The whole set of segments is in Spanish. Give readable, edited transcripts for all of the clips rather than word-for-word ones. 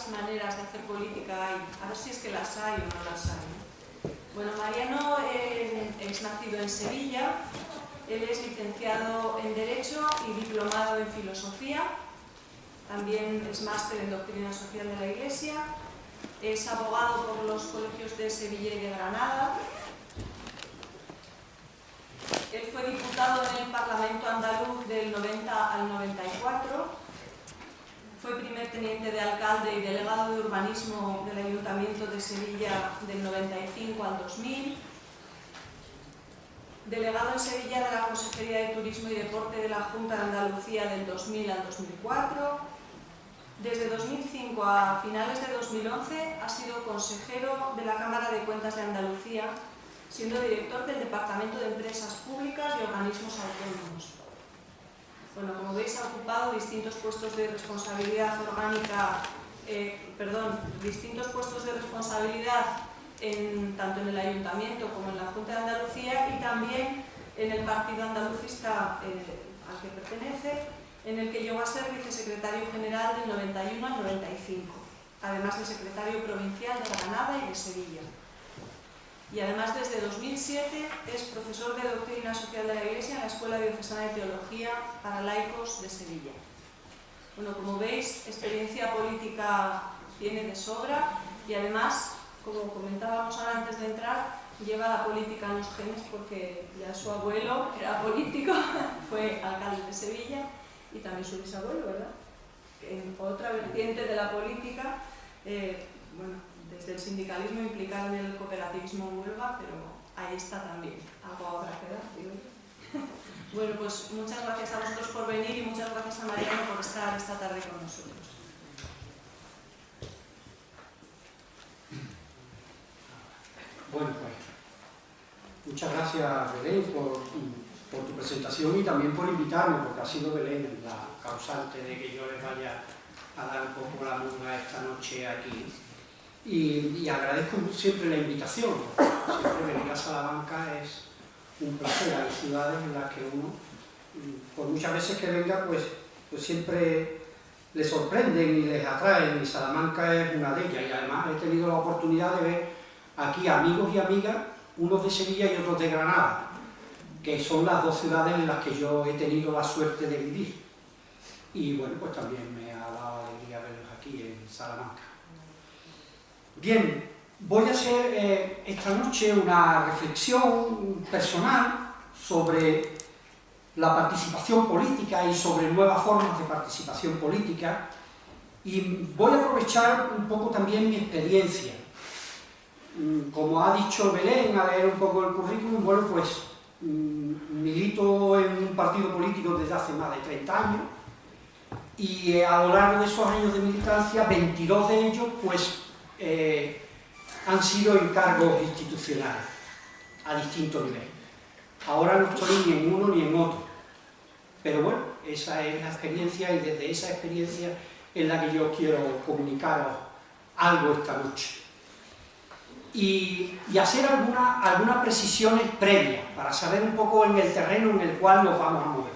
tantas maneras de hacer política hay, a ver si es que las hay o no las hay. Bueno, Mariano es nacido en Sevilla, él es licenciado en Derecho y diplomado en Filosofía, también es máster en Doctrina Social de la Iglesia, es abogado por los colegios de Sevilla y de Granada. Él fue diputado en el Parlamento andaluz del 90 al 94. Fue primer teniente de alcalde y delegado de urbanismo del Ayuntamiento de Sevilla del 95 al 2000. Delegado en Sevilla de la Consejería de Turismo y Deporte de la Junta de Andalucía del 2000 al 2004. Desde 2005 a finales de 2011 ha sido consejero de la Cámara de Cuentas de Andalucía, siendo director del Departamento de Empresas Públicas y Organismos Autónomos. Bueno, como veis, ha ocupado distintos puestos de responsabilidad tanto en el Ayuntamiento como en la Junta de Andalucía y también en el partido andalucista al que pertenece, en el que llegó a ser vicesecretario general del 91 al 95, además de secretario provincial de Granada y de Sevilla. Y además desde 2007 es profesor de Doctrina Social de la Iglesia en la Escuela Diocesana de Teología para Laicos de Sevilla. Bueno, como veis, experiencia política tiene de sobra y además, como comentábamos ahora antes de entrar, lleva la política en los genes porque ya su abuelo era político, fue alcalde de Sevilla y también su bisabuelo, ¿verdad? En otra vertiente de la política, bueno, desde el sindicalismo implicado en el cooperativismo en Huelva, pero ahí está también, algo habrá que dar, digo yo. Bueno, pues muchas gracias a vosotros por venir y muchas gracias a Mariano por estar esta tarde con nosotros. Bueno, pues muchas gracias, Belén, por tu presentación y también por invitarme, porque ha sido Belén la causante de que yo les vaya a dar un poco la murga esta noche aquí. Y agradezco siempre la invitación. Siempre venir a Salamanca es un placer. Hay ciudades en las que uno, por muchas veces que venga, pues siempre les sorprenden y les atraen, y Salamanca es una de ellas. Y además he tenido la oportunidad de ver aquí amigos y amigas, unos de Sevilla y otros de Granada, que son las dos ciudades en las que yo he tenido la suerte de vivir. Y bueno, pues también me ha dado alegría verlos aquí en Salamanca. Bien, voy a hacer esta noche una reflexión personal sobre la participación política y sobre nuevas formas de participación política, y voy a aprovechar un poco también mi experiencia. Como ha dicho Belén, a leer un poco el currículum, bueno, pues milito en un partido político desde hace más de 30 años, y a lo largo de esos años de militancia, 22 de ellos, pues han sido encargos institucionales a distintos niveles. Ahora no estoy ni en uno ni en otro, pero bueno, esa es la experiencia y desde esa experiencia es la que yo quiero comunicaros algo esta noche. Y hacer algunas precisiones previas para saber un poco en el terreno en el cual nos vamos a mover.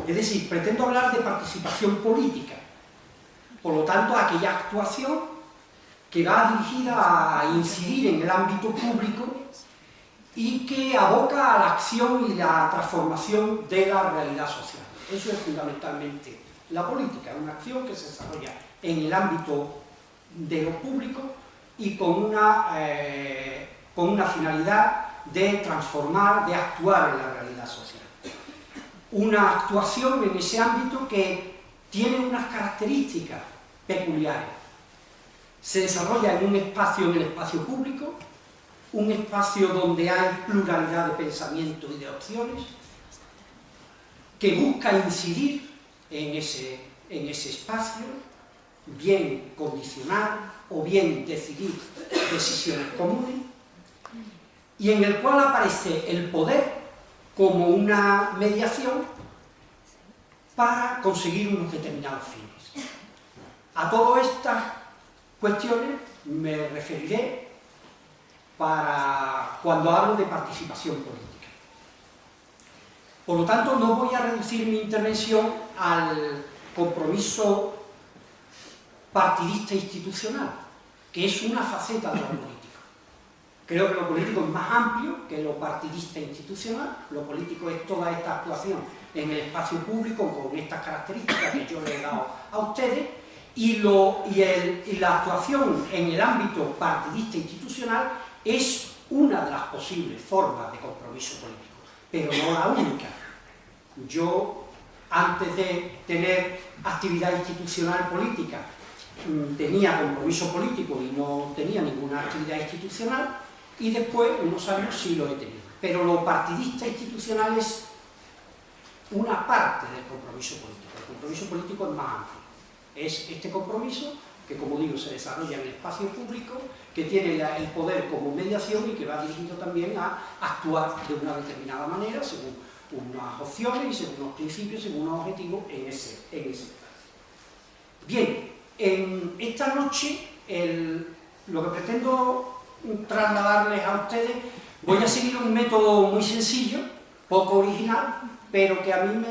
Es decir, pretendo hablar de participación política, por lo tanto aquella actuación que va dirigida a incidir en el ámbito público y que aboca a la acción y la transformación de la realidad social. Eso es fundamentalmente la política, una acción que se desarrolla en el ámbito de lo público y con una finalidad de transformar, de actuar en la realidad social. Una actuación en ese ámbito que tiene unas características peculiares. Se desarrolla en un espacio, en el espacio público, un espacio donde hay pluralidad de pensamientos y de opciones, que busca incidir en ese espacio, bien condicionar o bien decidir decisiones comunes, y en el cual aparece el poder como una mediación para conseguir unos determinados fines. A todas estas cuestiones me referiré cuando hablo de participación política. Por lo tanto, no voy a reducir mi intervención al compromiso partidista institucional, que es una faceta de lo político. Creo que lo político es más amplio que lo partidista institucional. Lo político es toda esta actuación en el espacio público con estas características que yo le he dado a ustedes, y la actuación en el ámbito partidista institucional es una de las posibles formas de compromiso político, pero no la única. Yo, antes de tener actividad institucional política, tenía compromiso político y no tenía ninguna actividad institucional, y después, unos años, sí lo he tenido. Pero lo partidista institucional es una parte del compromiso político. El compromiso político es más amplio. Es este compromiso que, como digo, se desarrolla en el espacio público, que tiene el poder como mediación y que va dirigido también a actuar de una determinada manera, según unas opciones y según unos principios, según unos objetivos en ese espacio. Bien, en esta noche lo que pretendo trasladarles a ustedes, voy a seguir un método muy sencillo, poco original, pero que a mí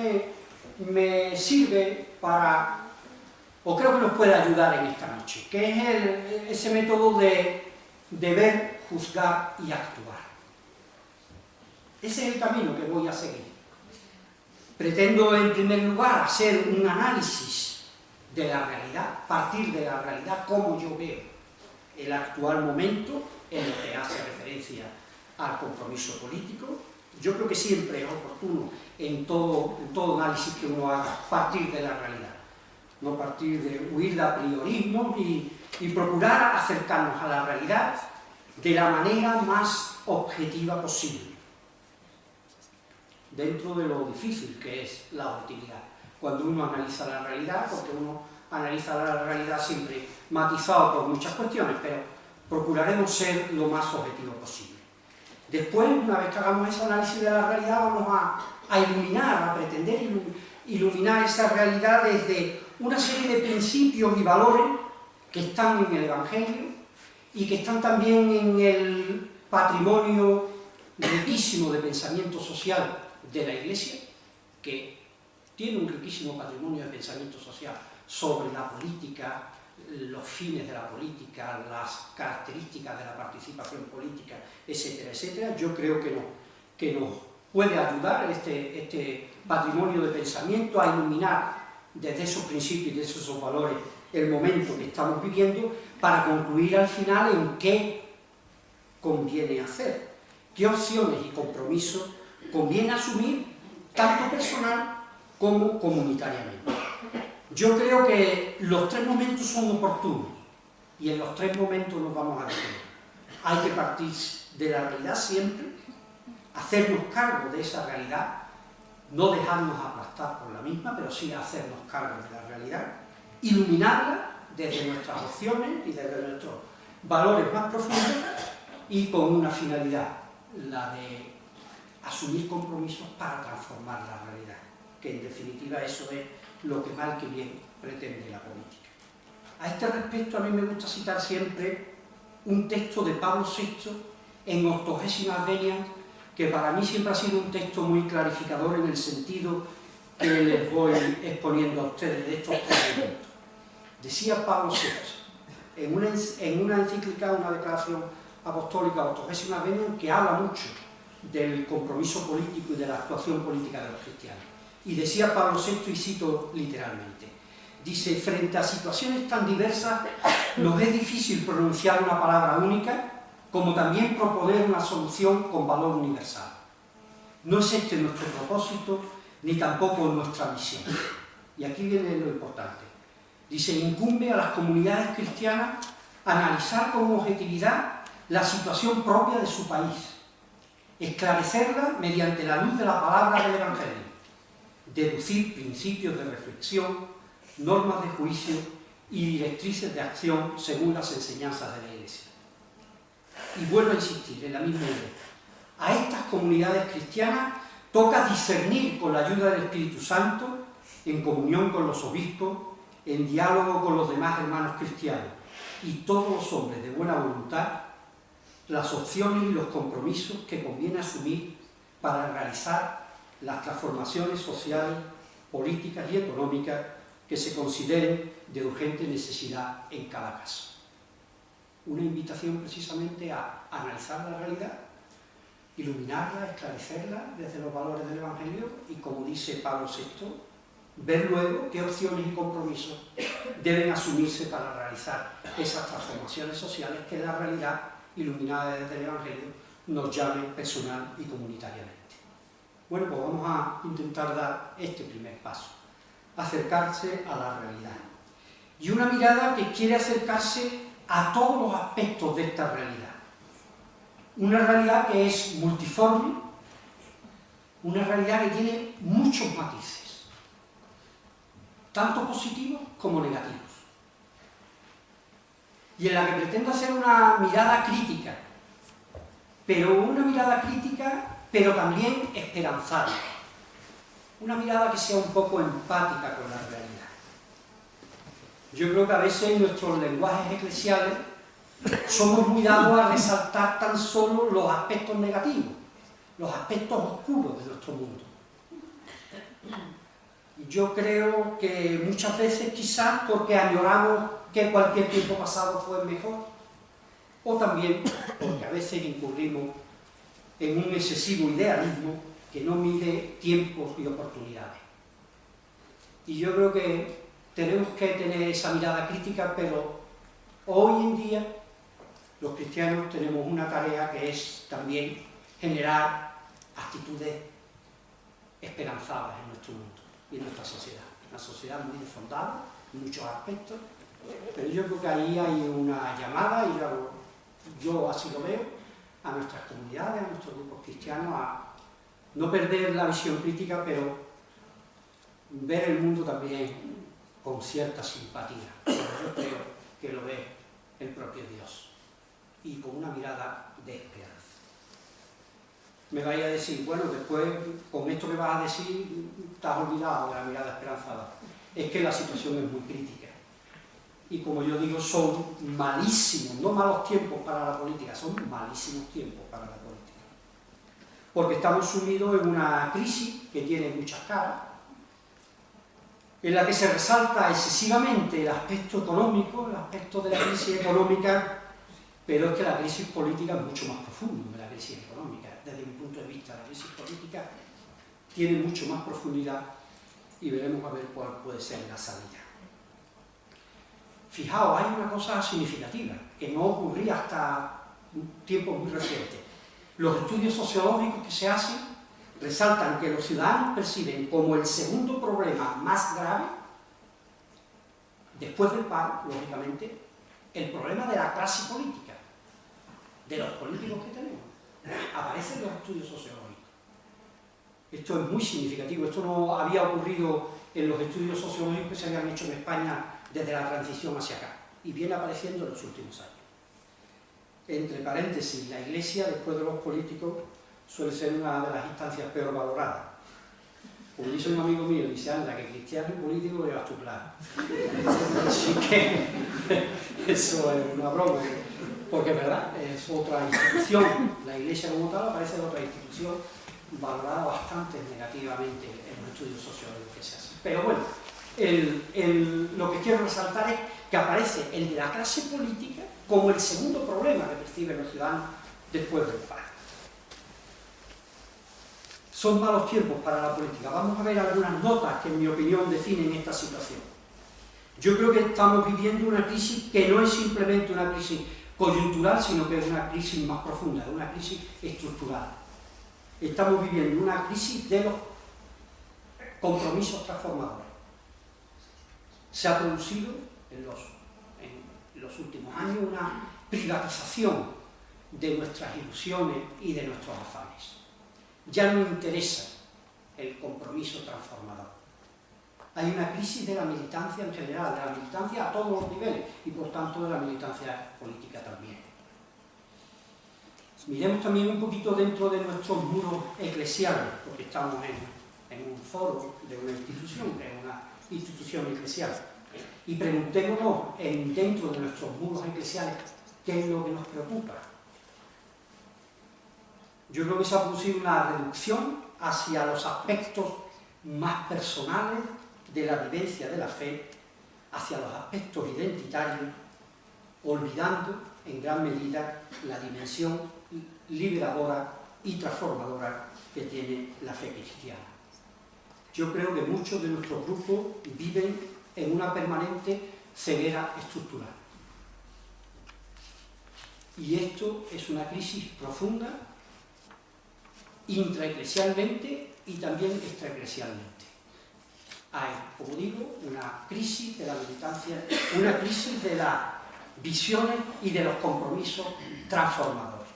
me sirve para, o creo que nos puede ayudar en esta noche, que es ese método de ver, juzgar y actuar. Ese es el camino que voy a seguir. Pretendo, en primer lugar, hacer un análisis de la realidad, partir de la realidad, cómo yo veo el actual momento en lo que hace referencia al compromiso político. Yo creo que siempre es oportuno en todo análisis que uno haga partir de la realidad, no partir de huir de apriorismo y procurar acercarnos a la realidad de la manera más objetiva posible, dentro de lo difícil que es la objetividad. Cuando uno analiza la realidad, porque uno analiza la realidad siempre matizado por muchas cuestiones, pero procuraremos ser lo más objetivo posible. Después, una vez que hagamos ese análisis de la realidad, vamos a iluminar, a pretender iluminar esa realidad desde una serie de principios y valores que están en el Evangelio y que están también en el patrimonio riquísimo de pensamiento social de la Iglesia, que tiene un riquísimo patrimonio de pensamiento social sobre la política, los fines de la política, las características de la participación política, etcétera, etcétera. Yo creo que nos puede ayudar este patrimonio de pensamiento a iluminar desde esos principios y desde esos valores el momento que estamos viviendo, para concluir al final en qué conviene hacer, qué opciones y compromisos conviene asumir, tanto personal como comunitariamente. Yo creo que los tres momentos son oportunos y en los tres momentos nos vamos a detener. Hay que partir de la realidad siempre, hacernos cargo de esa realidad, no dejarnos aplastar por la misma, pero sí hacernos cargo de la realidad, iluminarla desde nuestras opciones y desde nuestros valores más profundos, y con una finalidad, la de asumir compromisos para transformar la realidad, que en definitiva eso es lo que mal que bien pretende la política. A este respecto, a mí me gusta citar siempre un texto de Pablo VI en Octogésimas Venias, que para mí siempre ha sido un texto muy clarificador en el sentido que les voy exponiendo a ustedes de estos tres elementos. Decía Pablo VI, en una encíclica, una declaración apostólica, Octogésimas Venias, que habla mucho del compromiso político y de la actuación política de los cristianos. Y decía Pablo VI, y cito literalmente, dice: frente a situaciones tan diversas, nos es difícil pronunciar una palabra única, como también proponer una solución con valor universal. No es este nuestro propósito, ni tampoco nuestra misión. Y aquí viene lo importante. Dice: incumbe a las comunidades cristianas analizar con objetividad la situación propia de su país, esclarecerla mediante la luz de la palabra del Evangelio, deducir principios de reflexión, normas de juicio y directrices de acción según las enseñanzas de la Iglesia. Y vuelvo a insistir en la misma idea. A estas comunidades cristianas toca discernir con la ayuda del Espíritu Santo, en comunión con los obispos, en diálogo con los demás hermanos cristianos y todos los hombres de buena voluntad, las opciones y los compromisos que conviene asumir para realizar las transformaciones sociales, políticas y económicas que se consideren de urgente necesidad en cada caso. Una invitación precisamente a analizar la realidad, iluminarla, esclarecerla desde los valores del Evangelio y, como dice Pablo VI, ver luego qué opciones y compromisos deben asumirse para realizar esas transformaciones sociales que la realidad, iluminada desde el Evangelio, nos llame personal y comunitariamente. Bueno, pues vamos a intentar dar este primer paso, acercarse a la realidad. Y una mirada que quiere acercarse a todos los aspectos de esta realidad. Una realidad que es multiforme, una realidad que tiene muchos matices, tanto positivos como negativos. Y en la que pretendo hacer una mirada crítica, pero también esperanzada. Una mirada que sea un poco empática con la realidad. Yo creo que a veces en nuestros lenguajes eclesiales somos muy dados a resaltar tan solo los aspectos negativos, los aspectos oscuros de nuestro mundo. Yo creo que muchas veces quizás porque añoramos que cualquier tiempo pasado fue mejor, o también porque a veces incurrimos en un excesivo idealismo que no mide tiempos y oportunidades. Y yo creo que tenemos que tener esa mirada crítica, pero hoy en día los cristianos tenemos una tarea que es también generar actitudes esperanzadas en nuestro mundo y en nuestra sociedad. Una sociedad muy desfondada en muchos aspectos, pero yo creo que ahí hay una llamada, y yo así lo veo, a nuestras comunidades, a nuestros grupos cristianos, a no perder la visión crítica, pero ver el mundo también con cierta simpatía, como yo creo que lo ve el propio Dios, y con una mirada de esperanza. Me vais a decir, bueno, después, con esto que vas a decir, te has olvidado de la mirada esperanzada. Es que la situación es muy crítica. Y como yo digo, son malísimos, no malos tiempos para la política, son malísimos tiempos para la política. Porque estamos sumidos en una crisis que tiene muchas caras, en la que se resalta excesivamente el aspecto económico, el aspecto de la crisis económica, pero es que la crisis política es mucho más profunda que la crisis económica. Desde mi punto de vista, la crisis política tiene mucho más profundidad y veremos a ver cuál puede ser la salida. Fijaos, hay una cosa significativa, que no ocurría hasta tiempos muy recientes. Los estudios sociológicos que se hacen resaltan que los ciudadanos perciben como el segundo problema más grave, después del paro, lógicamente, el problema de la clase política, de los políticos que tenemos. Aparecen los estudios sociológicos. Esto es muy significativo, esto no había ocurrido en los estudios sociológicos que se habían hecho en España desde la transición hacia acá, y viene apareciendo en los últimos años. Entre paréntesis, la Iglesia, después de los políticos, suele ser una de las instancias peor valoradas. Como dice un amigo mío, dice, anda, que cristiano y político lo llevas tú claro. Así que eso es una broma, porque es verdad, es otra institución. La Iglesia como tal aparece otra institución valorada bastante negativamente en los estudios sociológicos que se hacen. Pero bueno, lo que quiero resaltar es que aparece el de la clase política como el segundo problema que perciben los ciudadanos después del paro. Son malos tiempos para la política. Vamos a ver algunas notas que, en mi opinión, definen esta situación. Yo creo que estamos viviendo una crisis que no es simplemente una crisis coyuntural, sino que es una crisis más profunda, una crisis estructural. Estamos viviendo una crisis de los compromisos transformadores. Se ha producido en los últimos años una privatización de nuestras ilusiones y de nuestros afanes. Ya no interesa el compromiso transformador. Hay una crisis de la militancia en general, de la militancia a todos los niveles y por tanto de la militancia política también. Miremos también un poquito dentro de nuestros muros eclesiales, porque estamos en un foro de una institución, en una institución eclesial, y preguntémonos dentro de nuestros muros eclesiales qué es lo que nos preocupa. Yo creo que se ha producido una reducción hacia los aspectos más personales, de la vivencia de la fe hacia los aspectos identitarios, olvidando en gran medida la dimensión liberadora y transformadora que tiene la fe cristiana. Yo creo que muchos de nuestros grupos viven en una permanente ceguera estructural. Y esto es una crisis profunda, intraeclesialmente y también extraeclesialmente. Hay, como digo, una crisis de la militancia, una crisis de las visiones y de los compromisos transformadores.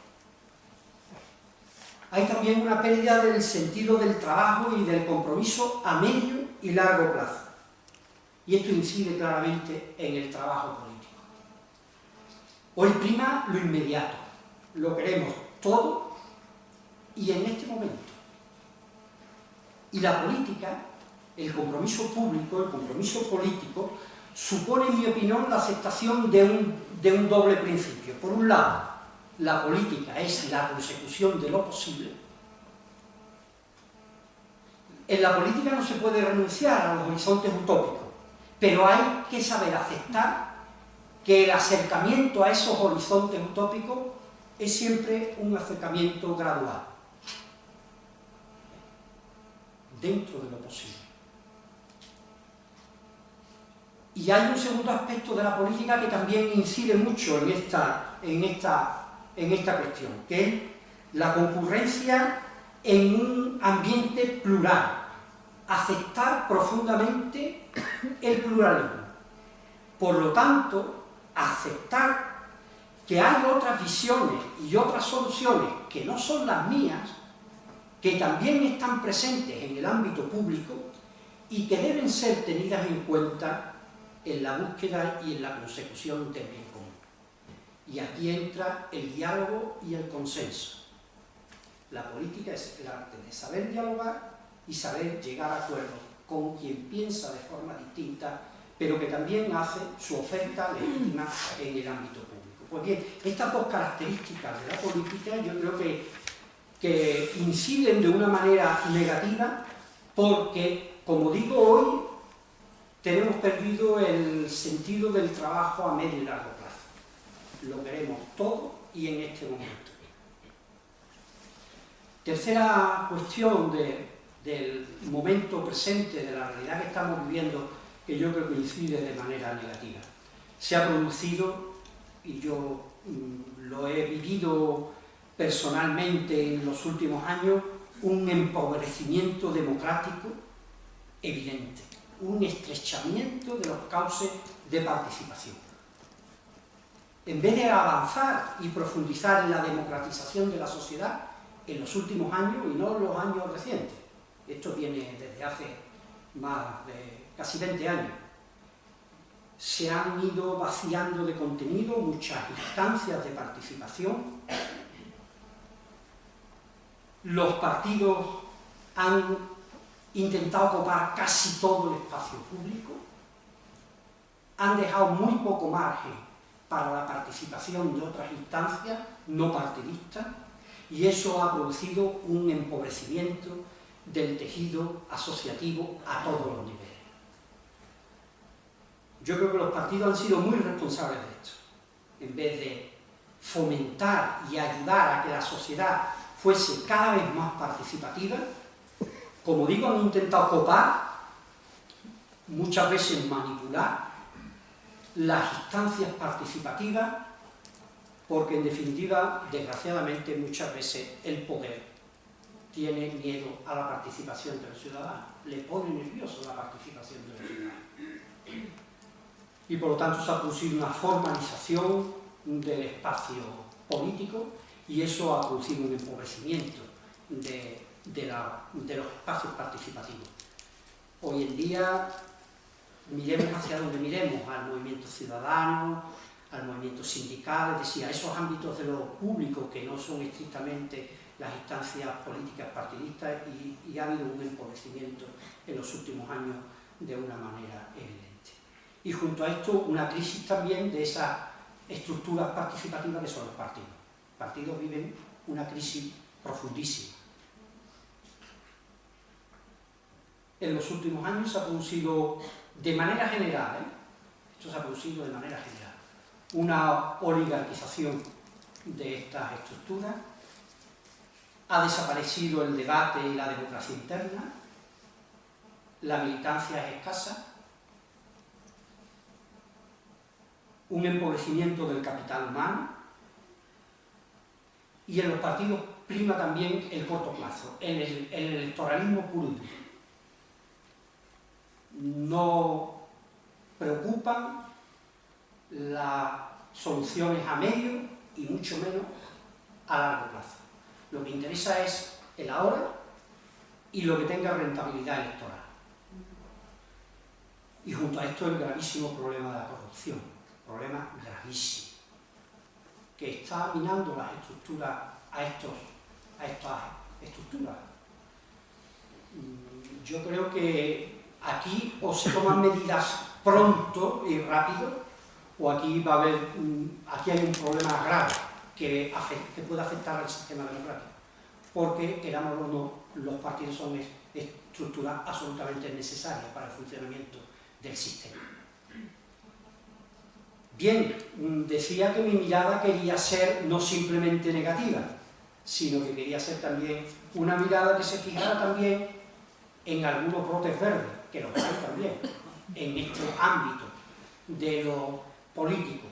Hay también una pérdida del sentido del trabajo y del compromiso a medio y largo plazo. Y esto incide claramente en el trabajo político. Hoy prima lo inmediato, lo queremos todo y en este momento. Y la política, el compromiso público, el compromiso político, supone, en mi opinión, la aceptación de un doble principio. Por un lado, la política es la consecución de lo posible. En la política no se puede renunciar a los horizontes utópicos, pero hay que saber aceptar que el acercamiento a esos horizontes utópicos es siempre un acercamiento gradual, dentro de lo posible. Y hay un segundo aspecto de la política que también incide mucho en esta cuestión, que es la concurrencia en un ambiente plural, aceptar profundamente el pluralismo. Por lo tanto, aceptar que hay otras visiones y otras soluciones que no son las mías, que también están presentes en el ámbito público y que deben ser tenidas en cuenta en la búsqueda y en la consecución del bien común. Y aquí entra el diálogo y el consenso. La política es el arte de saber dialogar y saber llegar a acuerdos con quien piensa de forma distinta, pero que también hace su oferta legítima en el ámbito público. Pues bien, estas dos características de la política yo creo que inciden de una manera negativa porque, como digo, hoy tenemos perdido el sentido del trabajo a medio y largo plazo. Lo queremos todo y en este momento. Tercera cuestión del momento presente, de la realidad que estamos viviendo, que yo creo que incide de manera negativa. Se ha producido, y yo lo he vivido personalmente en los últimos años, un empobrecimiento democrático evidente, un estrechamiento de los cauces de participación. En vez de avanzar y profundizar en la democratización de la sociedad en los últimos años y no en los años recientes, esto viene desde hace más de casi 20 años, se han ido vaciando de contenido muchas instancias de participación. Los partidos han intentado copar casi todo el espacio público, han dejado muy poco margen para la participación de otras instancias no partidistas y eso ha producido un empobrecimiento del tejido asociativo a todos los niveles. Yo creo que los partidos han sido muy responsables de esto. En vez de fomentar y ayudar a que la sociedad fuese cada vez más participativa, como digo, han intentado copar, muchas veces manipular las instancias participativas, porque en definitiva, desgraciadamente, muchas veces el poder tiene miedo a la participación del ciudadano, le pone nervioso la participación del ciudadano. Y por lo tanto se ha producido una formalización del espacio político y eso ha producido un empobrecimiento de los espacios participativos. Hoy en día, miremos hacia donde miremos, al movimiento ciudadano, al movimiento sindical, es decir, a esos ámbitos de lo público que no son estrictamente las instancias políticas partidistas y ha habido un empobrecimiento en los últimos años de una manera evidente. Y junto a esto, una crisis también de esas estructuras participativas que son los partidos. Los partidos viven una crisis profundísima. en los últimos años se ha producido de manera general, esto se ha producido de manera general, una oligarquización de estas estructuras, ha desaparecido el debate y la democracia interna, la militancia es escasa, un empobrecimiento del capital humano, y en los partidos prima también el corto plazo, el electoralismo puro y duro. No preocupan las soluciones a medio y mucho menos a largo plazo. Lo que interesa es el ahora y lo que tenga rentabilidad electoral. Y junto a esto el gravísimo problema de la corrupción, problema gravísimo, que está minando las estructuras a estas estructuras. Yo creo que aquí o se toman medidas pronto y rápido, o aquí va a haber, aquí hay un problema grave que puede afectar al sistema democrático, porque, querámoslo o no, los partidos son estructuras absolutamente necesarias para el funcionamiento del sistema. Bien, decía que mi mirada quería ser no simplemente negativa, sino que quería ser también una mirada que se fijara también en algunos brotes verdes, que los hay también, en este ámbito de lo político.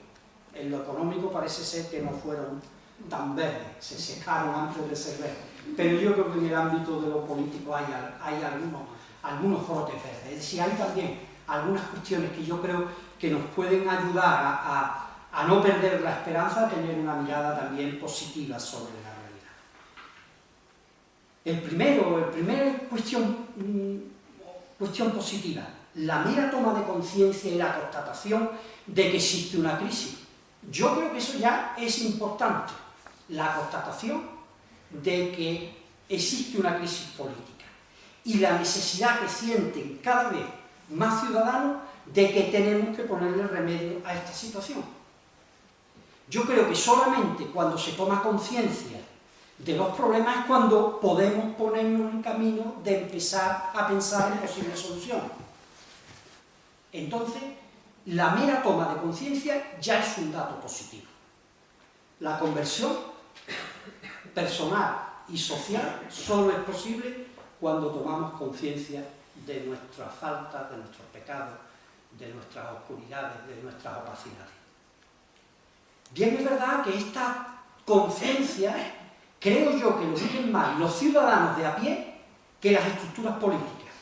En lo económico parece ser que no fueron tan verdes, se secaron antes de ser verdes, pero yo creo que en el ámbito de lo político hay algunos brotes verdes, es decir, hay también algunas cuestiones que yo creo que nos pueden ayudar a no perder la esperanza, a tener una mirada también positiva sobre la realidad. El primer cuestión positiva, la mera toma de conciencia y la constatación de que existe una crisis. Yo creo que eso ya es importante, la constatación de que existe una crisis política y la necesidad que sienten cada vez más ciudadanos de que tenemos que ponerle remedio a esta situación. Yo creo que solamente cuando se toma conciencia de los problemas es cuando podemos ponernos en camino de empezar a pensar en posibles soluciones. Entonces, la mera toma de conciencia ya es un dato positivo. La conversión personal y social solo es posible cuando tomamos conciencia de nuestras faltas, de nuestros pecados, de nuestras oscuridades, de nuestras opacidades. Bien, es verdad que esta conciencia, creo yo que lo viven más los ciudadanos de a pie que las estructuras políticas.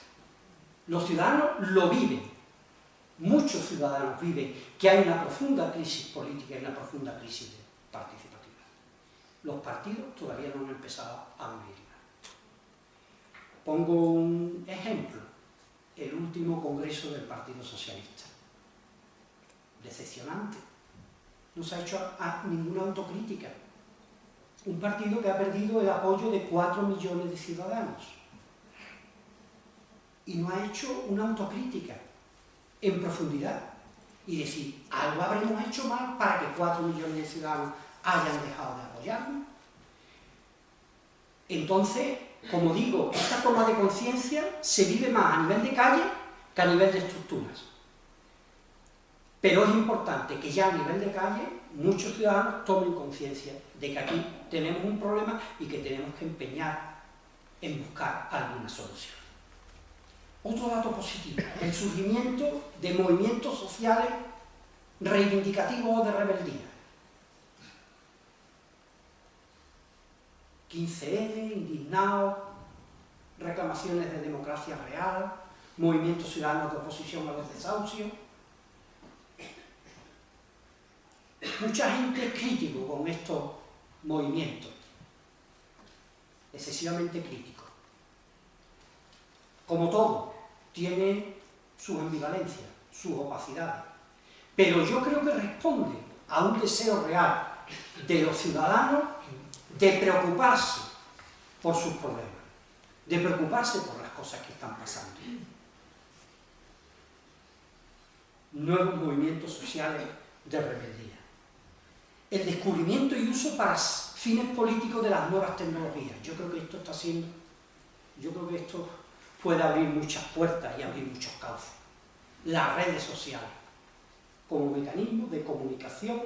Los ciudadanos lo viven, muchos ciudadanos viven que hay una profunda crisis política y una profunda crisis participativa. Los partidos todavía no han empezado a vivirla. Pongo un ejemplo, el último congreso del Partido Socialista. Decepcionante. No se ha hecho ninguna autocrítica. Un partido que ha perdido el apoyo de 4 millones de ciudadanos. Y no ha hecho una autocrítica en profundidad. Y decir, algo habremos hecho mal para que 4 millones de ciudadanos hayan dejado de apoyarnos. Entonces, como digo, esta toma de conciencia se vive más a nivel de calle que a nivel de estructuras. Pero es importante que ya a nivel de calle muchos ciudadanos tomen conciencia de que aquí tenemos un problema y que tenemos que empeñar en buscar alguna solución. Otro dato positivo, el surgimiento de movimientos sociales reivindicativos o de rebeldía. 15N, indignados, reclamaciones de democracia real, movimientos ciudadanos de oposición a los desahucios. Mucha gente es crítico con estos movimientos, excesivamente crítico. Como todo, tiene sus ambivalencias, sus opacidades, pero yo creo que responde a un deseo real de los ciudadanos de preocuparse por sus problemas, de preocuparse por las cosas que están pasando. Nuevos movimientos sociales de rebeldía. El descubrimiento y uso para fines políticos de las nuevas tecnologías. Yo creo que esto puede abrir muchas puertas y abrir muchos cauces. Las redes sociales, como mecanismo de comunicación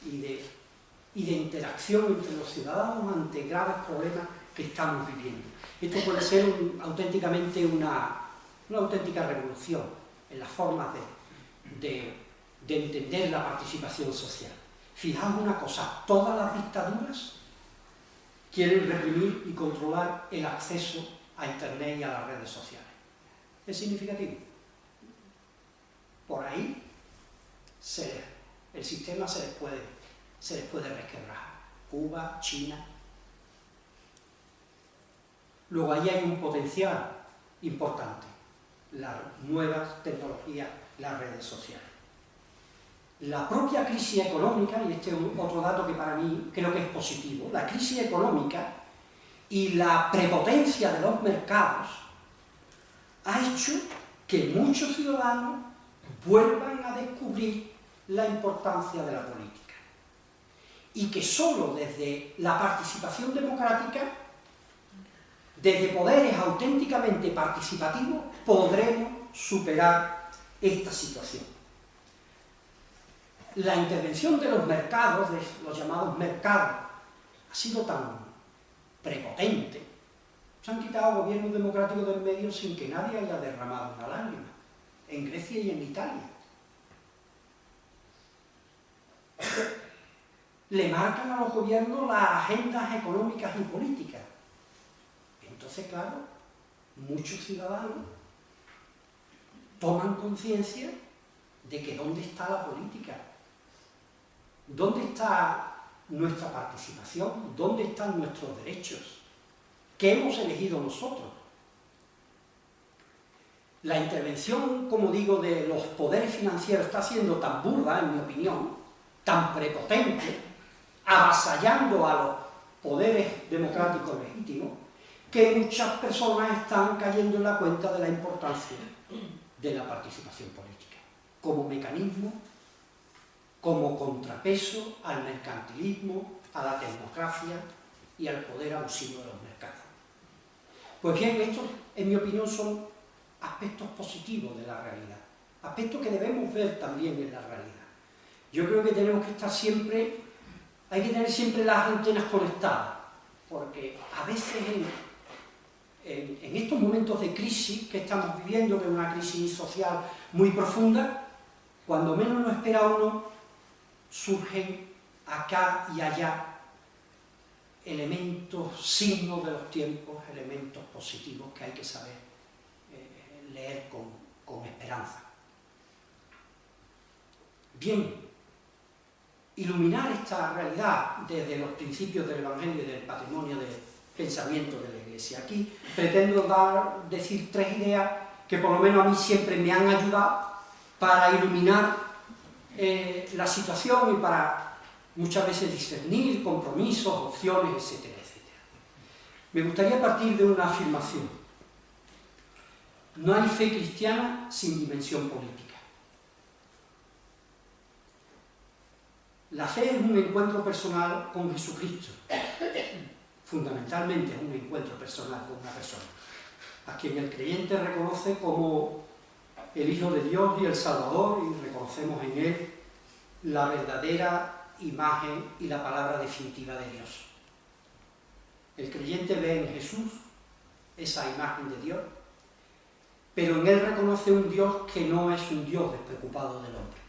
y de interacción entre los ciudadanos ante graves problemas que estamos viviendo. Esto puede ser auténticamente una auténtica revolución en las formas de entender la participación social. Fijaos una cosa, todas las dictaduras quieren reprimir y controlar el acceso a Internet y a las redes sociales. ¿Es significativo? Por ahí el sistema se les puede resquebrajar. Cuba, China. Luego ahí hay un potencial importante, las nuevas tecnologías, las redes sociales. La propia crisis económica, y este es otro dato que para mí creo que es positivo, la crisis económica y la prepotencia de los mercados ha hecho que muchos ciudadanos vuelvan a descubrir la importancia de la política y que solo desde la participación democrática, desde poderes auténticamente participativos, podremos superar esta situación. La intervención de los mercados, de los llamados mercados, ha sido tan prepotente. Se han quitado gobiernos democráticos del medio sin que nadie haya derramado una lágrima, en Grecia y en Italia. Le marcan a los gobiernos las agendas económicas y políticas. Entonces, claro, muchos ciudadanos toman conciencia de que ¿dónde está la política? ¿Dónde está nuestra participación? ¿Dónde están nuestros derechos? ¿Qué hemos elegido nosotros? La intervención, como digo, de los poderes financieros está siendo tan burda, en mi opinión, tan prepotente, avasallando a los poderes democráticos legítimos, que muchas personas están cayendo en la cuenta de la importancia de la participación política, como mecanismo, como contrapeso al mercantilismo, a la tecnocracia y al poder abusivo de los mercados. Pues bien, estos, en mi opinión, son aspectos positivos de la realidad, aspectos que debemos ver también en la realidad. Yo creo que tenemos que estar siempre, hay que tener siempre las antenas conectadas, porque a veces en estos momentos de crisis que estamos viviendo, que es una crisis social muy profunda, cuando menos lo espera uno, surgen acá y allá elementos, signos de los tiempos, elementos positivos que hay que saber leer con esperanza. Bien, iluminar esta realidad desde los principios del Evangelio y del patrimonio del pensamiento de la Iglesia. Aquí pretendo decir tres ideas que por lo menos a mí siempre me han ayudado para iluminar la situación y para muchas veces discernir compromisos, opciones, etcétera, etcétera. Me gustaría partir de una afirmación. No hay fe cristiana sin dimensión política. La fe es un encuentro personal con Jesucristo. Fundamentalmente es un encuentro personal con una persona, a quien el creyente reconoce como el Hijo de Dios y el Salvador, y reconocemos en él la verdadera imagen y la palabra definitiva de Dios. El creyente ve en Jesús esa imagen de Dios, pero en él reconoce un Dios que no es un Dios despreocupado del hombre,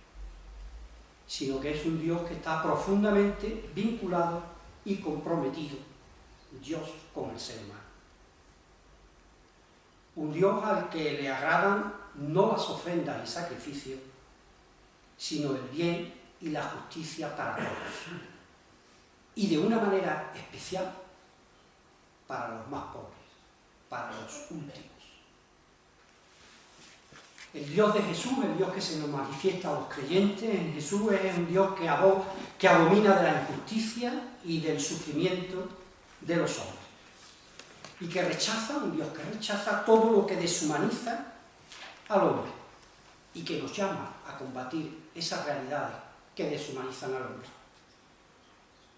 sino que es un Dios que está profundamente vinculado y comprometido, Dios con el ser humano. Un Dios al que le agradan no las ofrendas y sacrificios, sino el bien y la justicia para todos. Y de una manera especial para los más pobres, para los últimos. El Dios de Jesús, el Dios que se nos manifiesta a los creyentes en Jesús, es un Dios que abomina de la injusticia y del sufrimiento de los hombres. Y que rechaza, un Dios que rechaza todo lo que deshumaniza al hombre y que nos llama a combatir esas realidades que deshumanizan al hombre.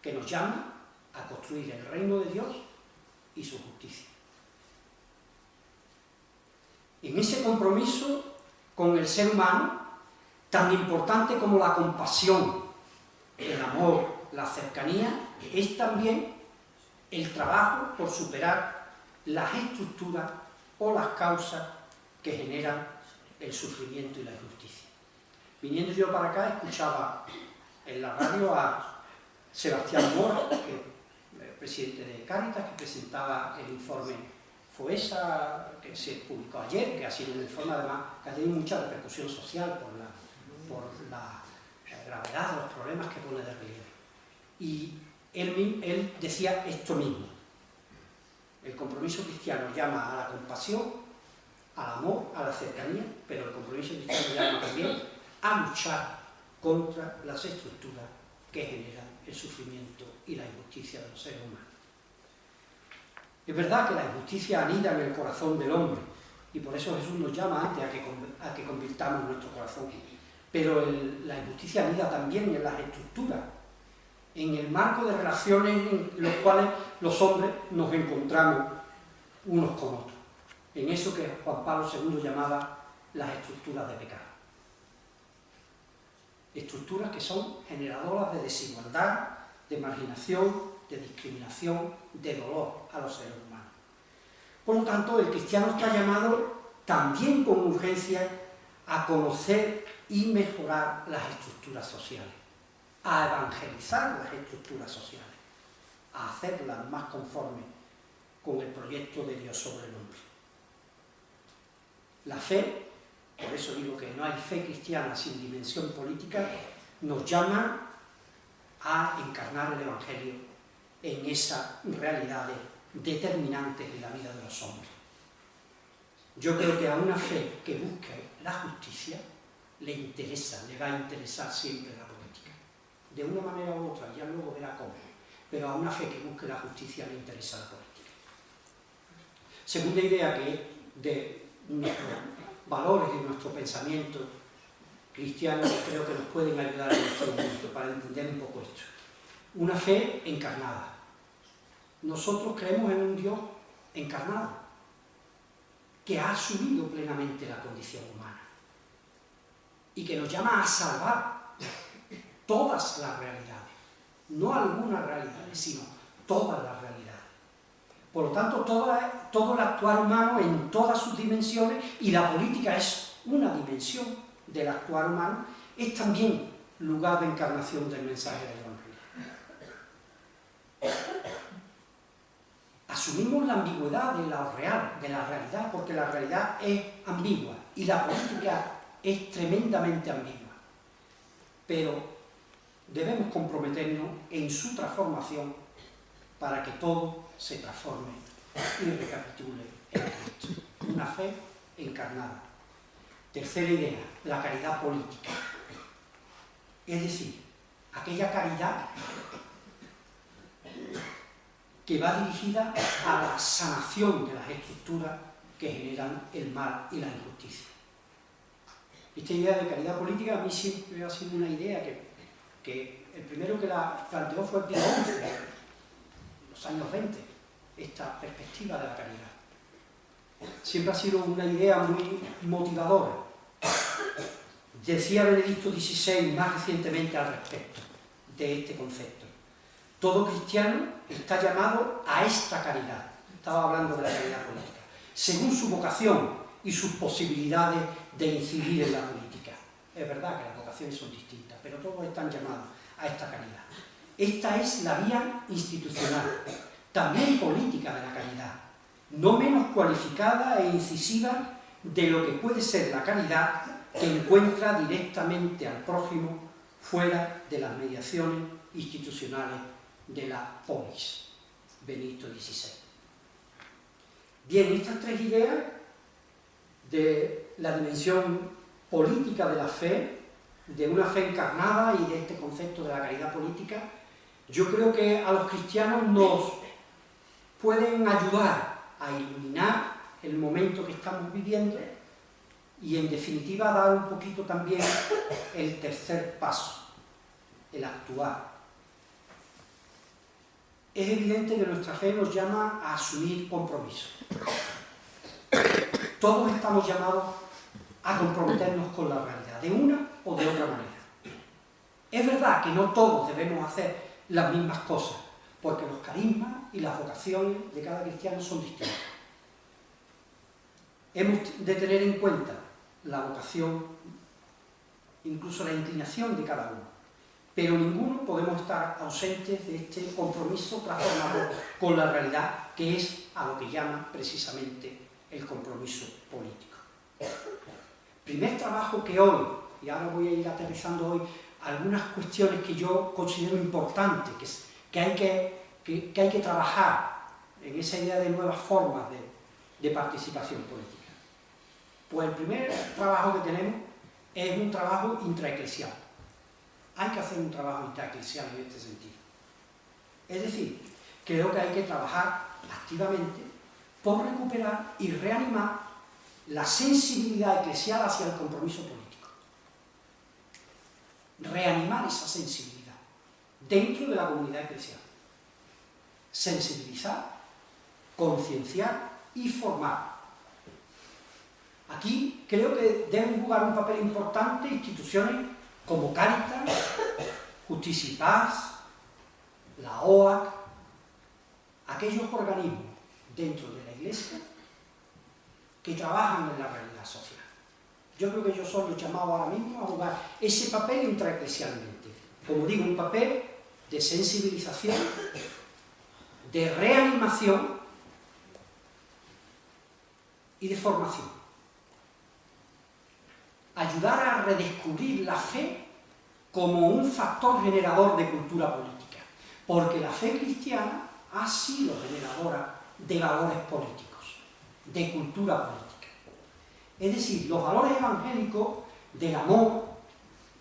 Que nos llama a construir el reino de Dios y su justicia. En ese compromiso con el ser humano, tan importante como la compasión, el amor, la cercanía, es también el trabajo por superar las estructuras o las causas que generan el sufrimiento y la injusticia. Viniendo yo para acá, escuchaba en la radio a Sebastián Mora, presidente de Cáritas, que presentaba el informe FOESA, que se publicó ayer, que ha sido un informe además que ha tenido mucha repercusión social por la gravedad de los problemas que pone de relieve. Y él decía esto mismo: el compromiso cristiano llama a la compasión, al amor, a la cercanía, pero el compromiso cristiano llama también a luchar contra las estructuras que generan el sufrimiento y la injusticia de los seres humanos. Es verdad que la injusticia anida en el corazón del hombre, y por eso Jesús nos llama antes a que convirtamos nuestro corazón. Pero la injusticia anida también en las estructuras, en el marco de relaciones en los cuales los hombres nos encontramos unos con otros, en eso que Juan Pablo II llamaba las estructuras de pecado. Estructuras que son generadoras de desigualdad, de marginación, de discriminación, de dolor a los seres humanos. Por lo tanto, el cristiano está llamado también con urgencia a conocer y mejorar las estructuras sociales, a evangelizar las estructuras sociales, a hacerlas más conformes con el proyecto de Dios sobre el hombre. La fe, por eso digo que no hay fe cristiana sin dimensión política, nos llama a encarnar el Evangelio en esas realidades determinantes en la vida de los hombres. Yo creo que a una fe que busque la justicia le va a interesar siempre la política, de una manera u otra, ya luego verá cómo, pero a una fe que busque la justicia le interesa la política. Segunda idea que de nuestros valores y nuestro pensamiento cristiano, creo que nos pueden ayudar en este momento para entender un poco esto. Una fe encarnada. Nosotros creemos en un Dios encarnado, que ha asumido plenamente la condición humana y que nos llama a salvar todas las realidades, no algunas realidades, sino todas las realidades. Por lo tanto, todo el actuar humano en todas sus dimensiones, y la política es una dimensión del actuar humano, es también lugar de encarnación del mensaje del Evangelio. Asumimos la ambigüedad de la realidad, porque la realidad es ambigua y la política es tremendamente ambigua. Pero debemos comprometernos en su transformación para que todo se transforme y recapitule en Cristo. Una fe encarnada. Tercera idea, la caridad política. Es decir, aquella caridad que va dirigida a la sanación de las estructuras que generan el mal y la injusticia. Esta idea de caridad política a mí siempre ha sido una idea que el primero que la planteó fue Pío XI, en los años 20, esta perspectiva de la caridad. Siempre ha sido una idea muy motivadora. Decía Benedicto XVI más recientemente al respecto de este concepto: todo cristiano está llamado a esta caridad. Estaba hablando de la caridad política, según su vocación y sus posibilidades de incidir en la política. Es verdad que las vocaciones son distintas, pero todos están llamados a esta caridad. Esta es la vía institucional, también política, de la caridad, no menos cualificada e incisiva de lo que puede ser la caridad que encuentra directamente al prójimo fuera de las mediaciones institucionales de la polis. Benedicto XVI. Bien, estas tres ideas de la dimensión política de la fe, de una fe encarnada y de este concepto de la caridad política, yo creo que a los cristianos nos pueden ayudar a iluminar el momento que estamos viviendo y, en definitiva, dar un poquito también el tercer paso, el actuar. Es evidente que nuestra fe nos llama a asumir compromisos. todos estamos llamados a comprometernos con la realidad, de una o de otra manera. Es verdad que no todos debemos hacer las mismas cosas, porque los carismas y las vocaciones de cada cristiano son distintos. Hemos de tener en cuenta la vocación, incluso la inclinación de cada uno, pero ninguno podemos estar ausentes de este compromiso transformador con la realidad, que es a lo que llama precisamente el compromiso político. Primer trabajo que hoy, y ahora voy a ir aterrizando hoy algunas cuestiones que yo considero importantes, que hay que trabajar en esa idea de nuevas formas de participación política. Pues el primer trabajo que tenemos es un trabajo intraeclesial. Hay que hacer un trabajo intraeclesial en este sentido. Es decir, creo que hay que trabajar activamente por recuperar y reanimar la sensibilidad eclesial hacia el compromiso político. Reanimar esa sensibilidad dentro de la comunidad eclesial. Sensibilizar, concienciar y formar. Aquí creo que deben jugar un papel importante instituciones como Cáritas, Justicia y Paz, la OAC, aquellos organismos dentro de la Iglesia que trabajan en la realidad social. Yo creo que ellos son los llamados ahora mismo a jugar ese papel intraeclesialmente. Como digo, un papel de sensibilización, de reanimación y de formación. Ayudar a redescubrir la fe como un factor generador de cultura política, porque la fe cristiana ha sido generadora de valores políticos, de cultura política. Es decir, los valores evangélicos del amor,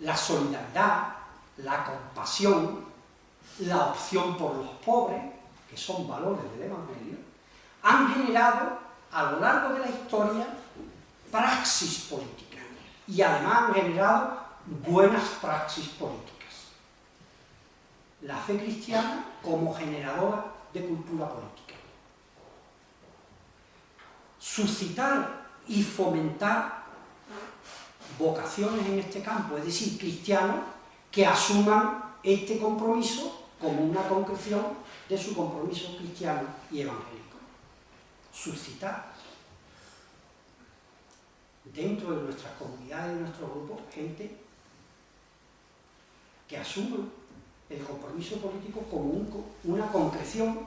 la solidaridad, la compasión, la opción por los pobres, que son valores del Evangelio, han generado a lo largo de la historia praxis política y además han generado buenas praxis políticas. La fe cristiana como generadora de cultura política. Suscitar y fomentar vocaciones en este campo, es decir, cristianos que asuman este compromiso como una concreción de su compromiso cristiano y evangélico. Suscitar dentro de nuestras comunidades, de nuestros grupos, gente que asuma el compromiso político como una concreción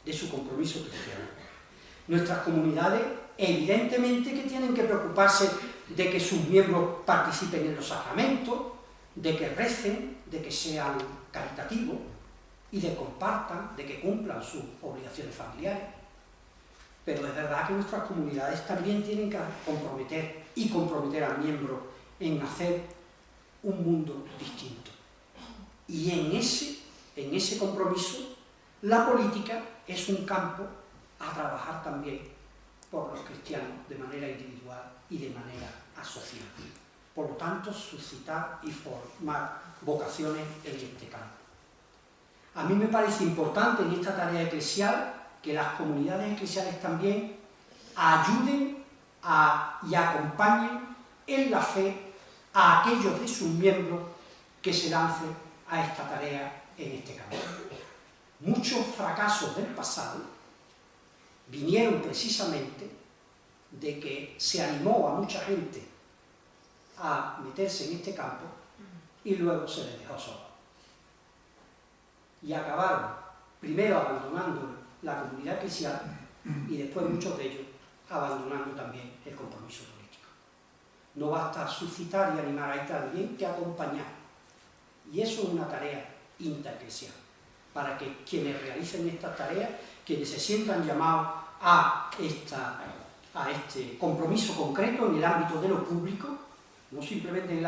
de su compromiso cristiano. Nuestras comunidades, evidentemente, que tienen que preocuparse de que sus miembros participen en los sacramentos, de que recen, de que sean caritativos y de que compartan, de que cumplan sus obligaciones familiares. Pero es verdad que nuestras comunidades también tienen que comprometer al miembro en hacer un mundo distinto. Y en ese compromiso, la política es un campo a trabajar también por los cristianos de manera individual y de manera asociada. Por lo tanto, suscitar y formar vocaciones en este campo. A mí me parece importante en esta tarea eclesial que las comunidades eclesiales también ayuden y acompañen en la fe a aquellos de sus miembros que se lancen a esta tarea en este campo. Muchos fracasos del pasado vinieron precisamente de que se animó a mucha gente a meterse en este campo y luego se les dejó solo. Y acabaron primero abandonando la comunidad eclesial y después muchos de ellos abandonando también el compromiso político. No basta suscitar y animar, hay también que acompañar. Y eso es una tarea intraeclesial, para que quienes realicen estas tareas, quienes se sientan llamados a este compromiso concreto en el ámbito de lo público, no simplemente en el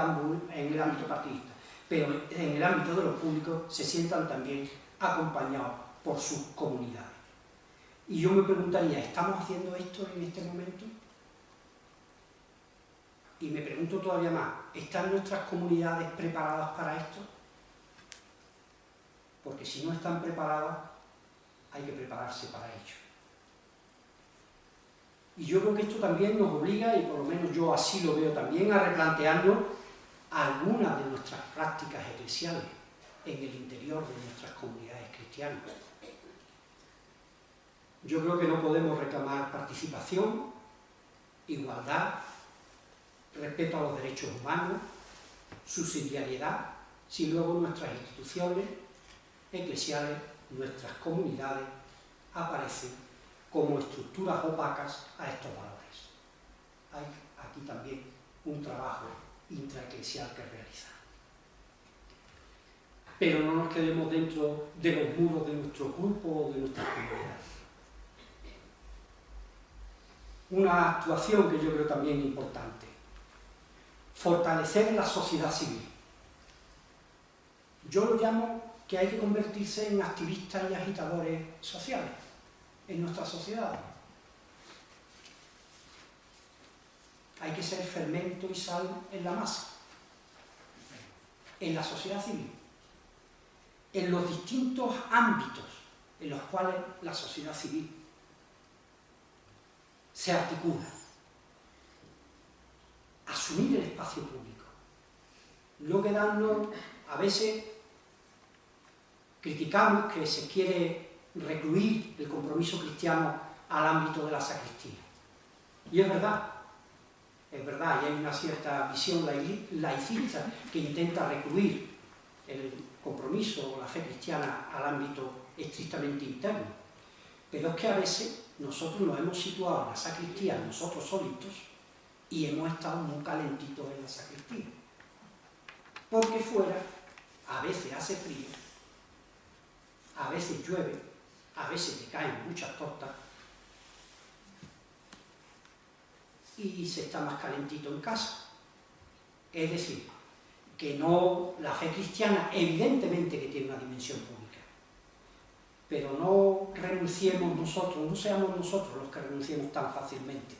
ámbito partidista, pero en el ámbito de lo público se sientan también acompañados por sus comunidades. Y yo me preguntaría, ¿estamos haciendo esto en este momento? Y me pregunto todavía más, ¿están nuestras comunidades preparadas para esto? Porque si no están preparadas, hay que prepararse para ello. Y yo creo que esto también nos obliga, y por lo menos yo así lo veo también, a replantearnos algunas de nuestras prácticas eclesiales en el interior de nuestras comunidades cristianas. Yo creo que no podemos reclamar participación, igualdad, respeto a los derechos humanos, subsidiariedad, si luego nuestras instituciones eclesiales, nuestras comunidades, aparecen como estructuras opacas a estos valores. Hay aquí también un trabajo intraeclesial que realizar. Pero no nos quedemos dentro de los muros de nuestro grupo o de nuestras comunidades. Una actuación que yo creo también importante: fortalecer la sociedad civil. Yo lo llamo que hay que convertirse en activistas y agitadores sociales en nuestra sociedad. Hay que ser fermento y sal en la masa, en la sociedad civil, en los distintos ámbitos en los cuales la sociedad civil se articula. Asumir el espacio público, no quedarnos, a veces criticamos que se quiere recluir el compromiso cristiano al ámbito de la sacristía. Y es verdad, y hay una cierta visión laicista que intenta recluir el compromiso o la fe cristiana al ámbito estrictamente interno. Pero es que a veces nosotros nos hemos situado en la sacristía, nosotros solitos, y hemos estado muy calentitos en la sacristía. Porque fuera, a veces hace frío, a veces llueve, a veces te caen muchas tortas, y se está más calentito en casa. Es decir, que no, la fe cristiana evidentemente que tiene una dimensión pública, pero no renunciemos nosotros, no seamos nosotros los que renunciemos tan fácilmente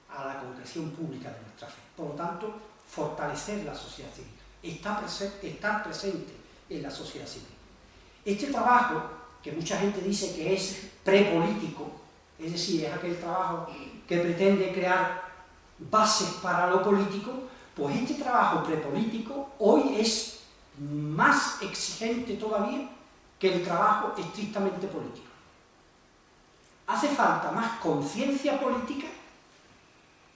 a la concreción pública de nuestra fe. Por lo tanto, fortalecer la sociedad civil, estar presente en la sociedad civil. Este trabajo, que mucha gente dice que es prepolítico, es decir, es aquel trabajo que pretende crear bases para lo político, pues este trabajo prepolítico hoy es más exigente todavía que el trabajo estrictamente político. Hace falta más conciencia política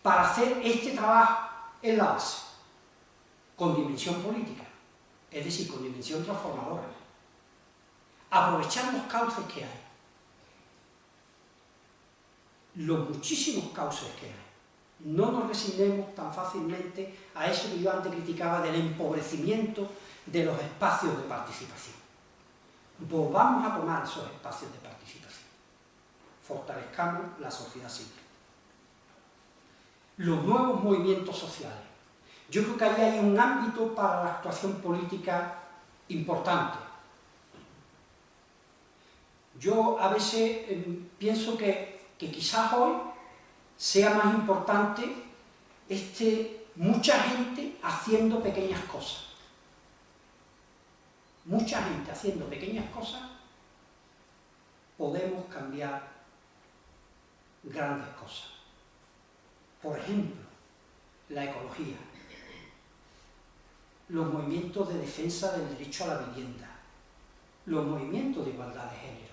para hacer este trabajo en la base, con dimensión política, es decir, con dimensión transformadora. Aprovechar los cauces que hay, los muchísimos cauces que hay. No nos resignemos tan fácilmente a eso que yo antes criticaba del empobrecimiento de los espacios de participación. Volvamos a tomar esos espacios de participación. Fortalezcamos la sociedad civil. Los nuevos movimientos sociales. Yo creo que ahí hay un ámbito para la actuación política importante. Yo a veces pienso que quizás hoy sea más importante mucha gente haciendo pequeñas cosas. Mucha gente haciendo pequeñas cosas, podemos cambiar grandes cosas. Por ejemplo, la ecología, los movimientos de defensa del derecho a la vivienda, los movimientos de igualdad de género,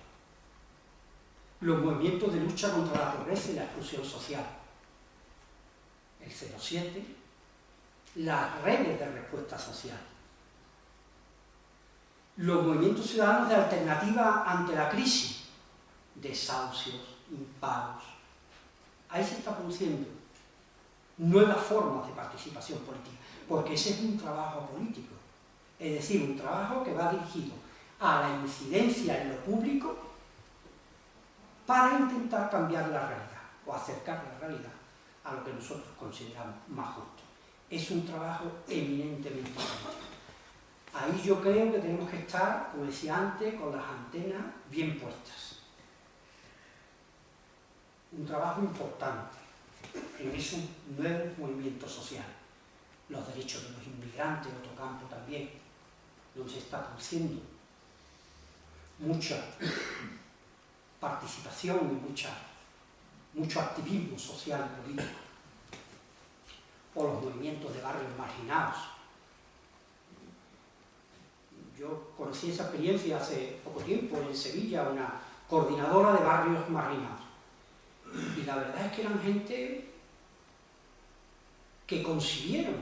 los movimientos de lucha contra la pobreza y la exclusión social, el 07, las redes de respuesta social, los movimientos ciudadanos de alternativa ante la crisis, desahucios, impagos. Ahí se está produciendo nuevas formas de participación política, porque ese es un trabajo político, es decir, un trabajo que va dirigido a la incidencia en lo público para intentar cambiar la realidad o acercar la realidad a lo que nosotros consideramos más justo. Es un trabajo eminentemente político. Ahí yo creo que tenemos que estar, como decía antes, con las antenas bien puestas. Un trabajo importante en esos nuevos movimientos sociales. Los derechos de los inmigrantes, otro campo también, donde se está produciendo mucha participación y mucha mucho activismo social y político, o los movimientos de barrios marginados. Yo conocí esa experiencia hace poco tiempo en Sevilla, una coordinadora de barrios marginados. Y la verdad es que eran gente que consiguieron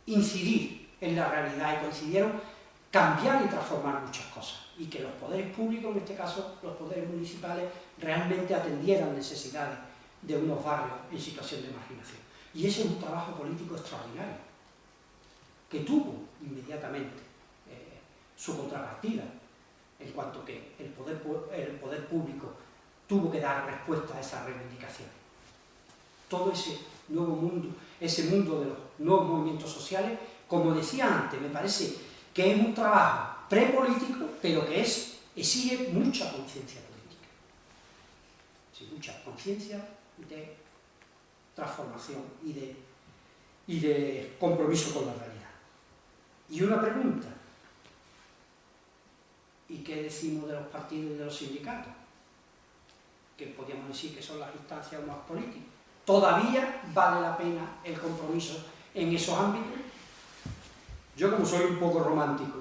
incidir en la realidad y consiguieron cambiar y transformar muchas cosas. Y que los poderes públicos, en este caso los poderes municipales, realmente atendieran necesidades de unos barrios en situación de marginación. Y ese es un trabajo político extraordinario, que tuvo inmediatamente su contrapartida, en cuanto que el poder público tuvo que dar respuesta a esa reivindicación. Todo ese nuevo mundo, ese mundo de los nuevos movimientos sociales, como decía antes, me parece que es un trabajo prepolítico, pero que exige mucha conciencia política. Sí, mucha conciencia de transformación y de compromiso con la realidad. Y una pregunta: ¿y qué decimos de los partidos y de los sindicatos? Que podríamos decir que son las instancias más políticas. ¿Todavía vale la pena el compromiso en esos ámbitos? Yo, como soy un poco romántico,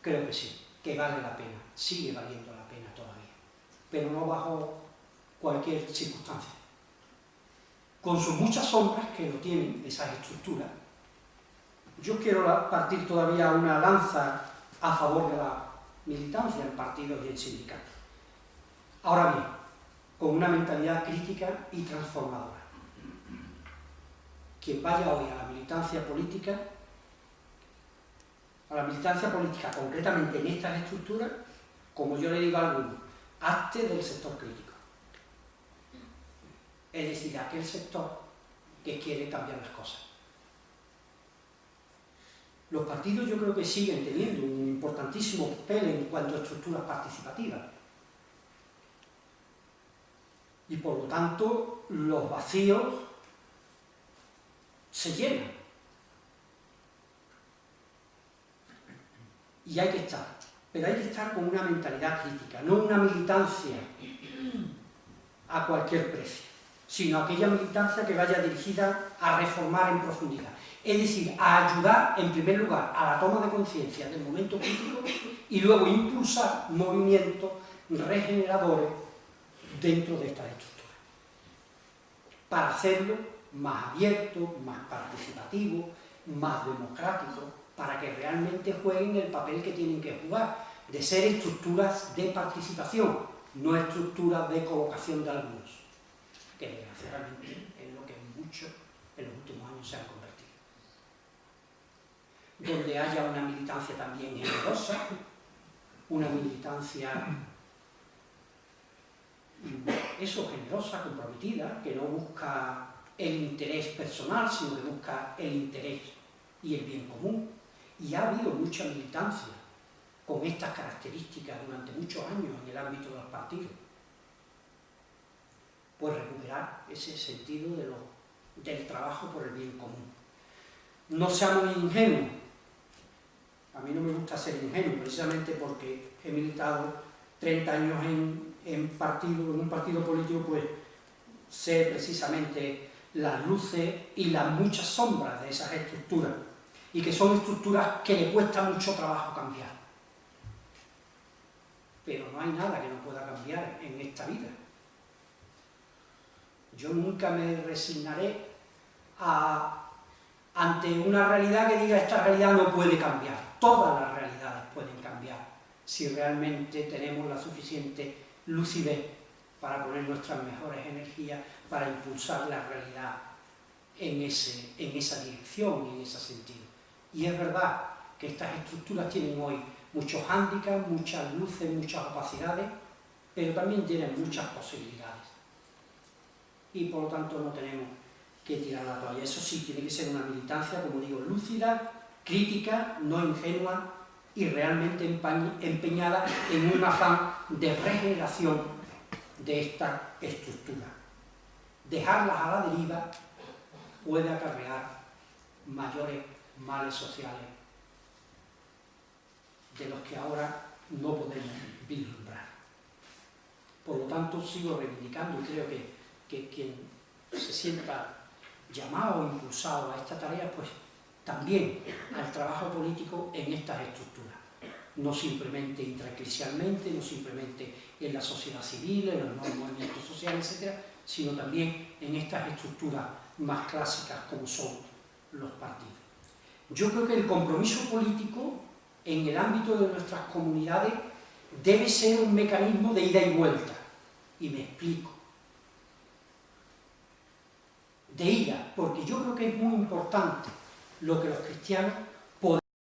creo que sí, que vale la pena, sigue valiendo la pena todavía, pero no bajo cualquier circunstancia. Con sus muchas sombras que lo tienen esas estructuras, yo quiero partir todavía una lanza a favor de la militancia en partidos y en sindicatos. Ahora bien, con una mentalidad crítica y transformadora. Quien vaya hoy a la militancia política concretamente en estas estructuras, como yo le digo a algunos, hazte del sector crítico. Es decir, aquel sector que quiere cambiar las cosas. Los partidos yo creo que siguen teniendo un importantísimo papel en cuanto a estructuras participativas. Y por lo tanto, los vacíos se llenan. Y hay que estar, pero hay que estar con una mentalidad crítica, no una militancia a cualquier precio, sino aquella militancia que vaya dirigida a reformar en profundidad. Es decir, a ayudar, en primer lugar, a la toma de conciencia del momento crítico y luego impulsar movimientos regeneradores dentro de estas estructuras, para hacerlo más abierto, más participativo, más democrático, para que realmente jueguen el papel que tienen que jugar, de ser estructuras de participación, no estructuras de colocación de algunos, que desgraciadamente es lo que muchos en los últimos años se han convertido. Donde haya una militancia también generosa, una militancia generosa, comprometida, que no busca el interés personal, sino que busca el interés y el bien común. Y ha habido mucha militancia con estas características durante muchos años en el ámbito de los partidos. Pues recuperar ese sentido del trabajo por el bien común. No seamos ingenuos. A mí no me gusta ser ingenuo, precisamente porque he militado 30 años en un partido político, pues sé precisamente las luces y las muchas sombras de esas estructuras, y que son estructuras que le cuesta mucho trabajo cambiar. Pero no hay nada que no pueda cambiar en esta vida. Yo nunca me resignaré ante una realidad que diga esta realidad no puede cambiar. Todas las realidades pueden cambiar si realmente tenemos la suficiente lucidez para poner nuestras mejores energías para impulsar la realidad en esa dirección y en ese sentido. Y es verdad que estas estructuras tienen hoy muchos hándicaps, muchas luces, muchas opacidades, pero también tienen muchas posibilidades. Y por lo tanto no tenemos que tirar la toalla. Eso sí, tiene que ser una militancia, como digo, lúcida, crítica, no ingenua y realmente empeñada en un afán de regeneración de esta estructura. Dejarlas a la deriva puede acarrear mayores males sociales de los que ahora no podemos vislumbrar. Por lo tanto, sigo reivindicando y creo que quien se sienta llamado o impulsado a esta tarea, pues también al trabajo político en estas estructuras. No simplemente intraeclesialmente, no simplemente en la sociedad civil, en los nuevos movimientos sociales, etc., sino también en estas estructuras más clásicas como son los partidos. Yo creo que el compromiso político en el ámbito de nuestras comunidades debe ser un mecanismo de ida y vuelta. Y me explico. De ida, porque yo creo que es muy importante lo que los cristianos